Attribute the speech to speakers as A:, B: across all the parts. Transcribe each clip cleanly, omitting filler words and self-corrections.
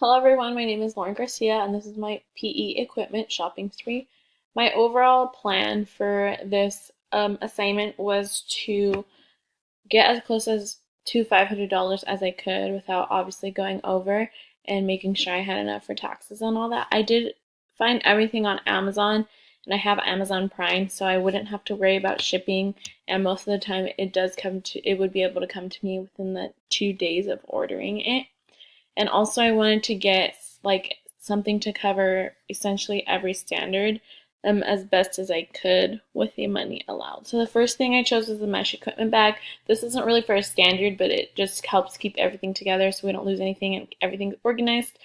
A: Hello everyone, my name is Lauren Garcia and this is my PE equipment shopping spree. My overall plan for this assignment was to get as close as to $500 as I could without obviously going over and making sure I had enough for taxes and all that. I did find everything on Amazon and I have Amazon Prime so I wouldn't have to worry about shipping, and most of the time it would be able to come to me within the 2 days of ordering it. And also I wanted to get like something to cover essentially every standard as best as I could with the money allowed. So the first thing I chose was the mesh equipment bag. This isn't really for a standard, but it just helps keep everything together so we don't lose anything and everything's organized.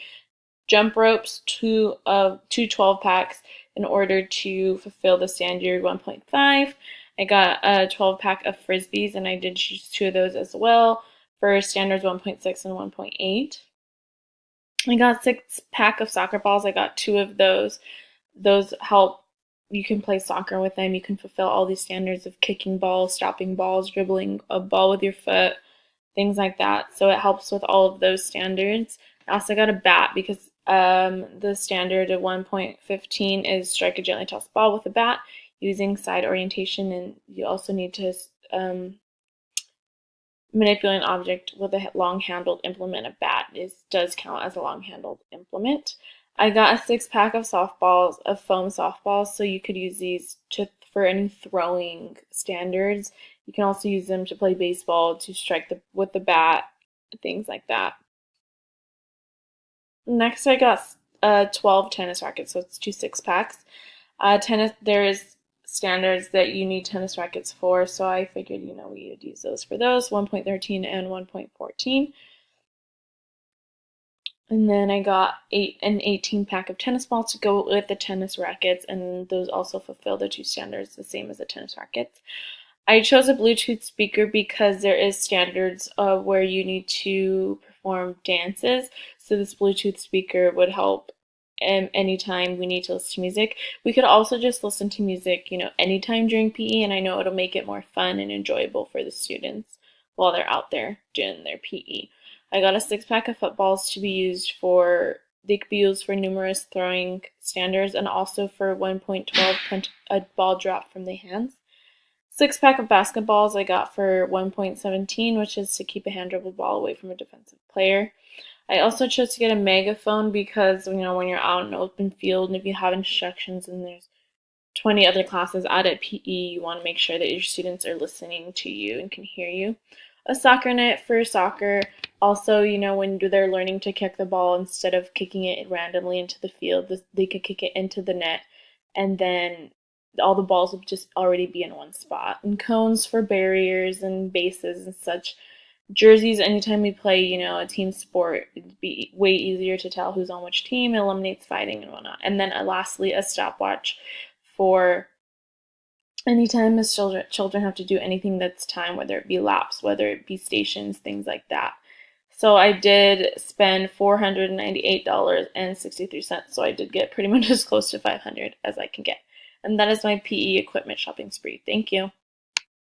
A: Jump ropes, two 12 packs in order to fulfill the standard 1.5. I got a 12 pack of frisbees and I did choose two of those as well for standards 1.6 and 1.8. I got a 6 pack of soccer balls. I got two of those. Those help. You can play soccer with them. You can fulfill all these standards of kicking balls, stopping balls, dribbling a ball with your foot, things like that. So it helps with all of those standards. I also got a bat because the standard of 1.15 is strike a gently tossed ball with a bat using side orientation, and you also need to manipulate an object with a long-handled implement. A bat does count as a long-handled implement. I got a 6 pack of softballs, of foam softballs, so you could use these for any throwing standards. You can also use them to play baseball, to strike with the bat, things like that. Next, I got 12 tennis rackets, so it's two 6 packs. There is standards that you need tennis rackets for, so I figured, we would use those for those, 1.13 and 1.14. And then I got an 18 pack of tennis balls to go with the tennis rackets, and those also fulfill the two standards, the same as the tennis rackets. I chose a Bluetooth speaker because there is standards where you need to perform dances, so this Bluetooth speaker would help anytime we need to listen to music. We could also just listen to music, anytime during PE, and I know it'll make it more fun and enjoyable for the students while they're out there doing their PE. I got a 6 pack of footballs to be used they could be used for numerous throwing standards and also for 1.12 a ball drop from the hands. 6 pack of basketballs I got for 1.17, which is to keep a hand dribble ball away from a defensive player. I also chose to get a megaphone because, when you're out in an open field and if you have instructions and there's 20 other classes out at PE, you want to make sure that your students are listening to you and can hear you. A soccer net for soccer. Also, when they're learning to kick the ball, instead of kicking it randomly into the field, they could kick it into the net, and then all the balls would just already be in one spot. And cones for barriers and bases and such. Jerseys, anytime we play, a team sport, it'd be way easier to tell who's on which team. It eliminates fighting and whatnot. And then lastly, a stopwatch for anytime as children have to do anything that's time, whether it be laps, whether it be stations, things like that. So I did spend $498.63, so I did get pretty much as close to $500 as I can get. And that is my PE equipment shopping spree. Thank you.